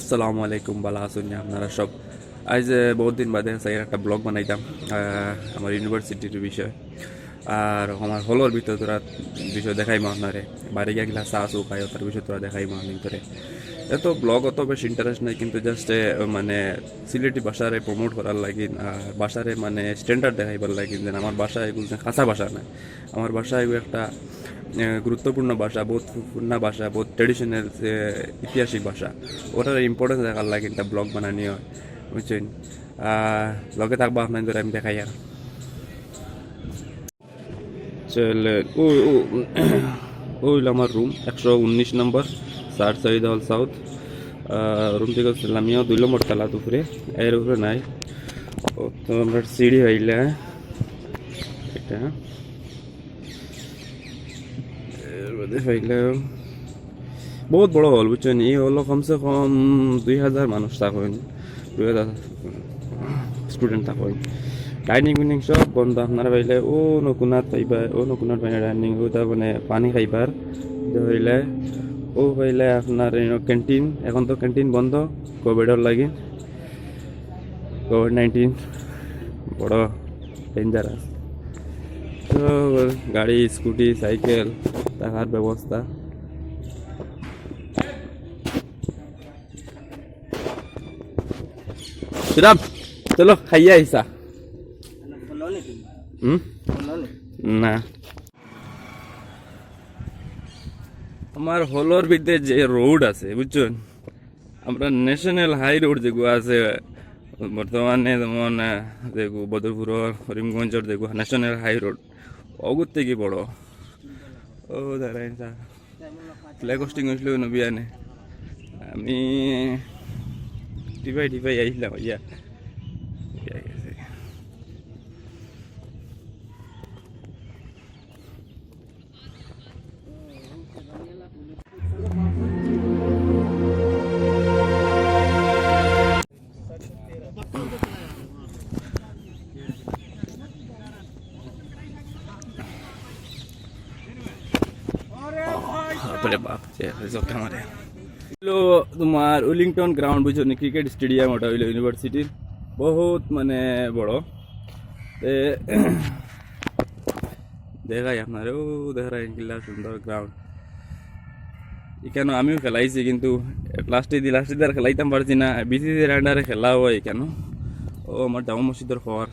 আসসালামু আলাইকুম, বালা আছেন আপনারা সব। আজ বহুত দিন বাদে একটা ব্লগ বানাইতাম আমার ইউনিভার্সিটির বিষয় আর আমার হলর ভিতরে তোরা বিষয় দেখাইমো আপনারে। বাড়ি গিয়ে গেলা চা চু খাই তার বিষয় তোরা দেখাইমো আমি ভিতরে। এত ব্লগ অত বেশ ইন্টারেস্ট নাই, কিন্তু জাস্ট মানে সিলেটি ভাষারে প্রমোট করার লাগি আর ভাষারে মানে স্ট্যান্ডার্ড দেখাইবার লাগি যেন আমার ভাষা এগুলো খাসা ভাষা না। আমার ভাষা এগুলো একটা গুরুত্বপূর্ণ ভাষা, বহুত পূর্ণ ভাষা, বহুত ট্রেডিশনাল ঐতিহাসিক ভাষা। ওটার ইম্পর্টেন্স দেখার লাগে একটা ব্লগ বানানি হয়, বুঝছেন। লগে থাকবো আপনার ধরে আমি দেখাই আর চলে। ওইল আমার রুম 119 নম্বর, স্যার সৈয়দ হল সাউথ। রুম থেকে আমিও 2 নম্বর তালা উপরে, এর উপরে নাই। তো আমরা সিঁড়ি হইলে এটা হইলে বহুত বড় হল, বুঝছেন। এই হলো কমসে কম 2000 মানুষ থাকেন, 2000 স্টুডেন্ট থাকেন। ডাইনিং উইনিং সব বন্ধ। আপনারা পাইলে ও নকুনাত পাইবা, ও নকুনাত পাইলে ডাইনিং ওটা মানে পানি খাইবার হইলে। ও পাইলে আপনার ক্যান্টিন, এখন তো ক্যান্টিন বন্ধ কোভিডর লাগে, কোভিড-19 বড় ডেঞ্জারাস। তো গাড়ি স্কুটি সাইকেল থাকার ব্যবস্থা। সুরাম চলো খাইয়া আইসা। না, আমার হলর ভিতরে যে রোড আছে, বুঝছেন, আমরা ন্যাশনাল হাই রোড যেগুলো আছে বর্তমানে, যেমন দেখো বদরপুর করিমগঞ্জের দেখো ন্যাশনাল হাই রোড অগুর থেকে বড়। ও দাঁড়াই ফ্ল্যাগ হোস্টিং হয়েছিল নবিয়ানে, আমি টিপাই টিপাই আইছিলাম ইয়া গেছে। তোমার উইলিংটন গ্রাউন্ড, বুঝছো নি, ক্রিকেট স্টেডিয়াম। ওটা হইলো ইউনিভার্সিটির বহুত মানে বড়। দেখাই আপনার, ও দেখাই কিলা সুন্দর গ্রাউন্ড। এখানে আমিও খেলাইছি, কিন্তু লাস্টে আর খেলাইতাম পারছি না। বিসিসির আন্ডারে খেলা হয় কেন। ও আমার জামা মসজিদের খবর।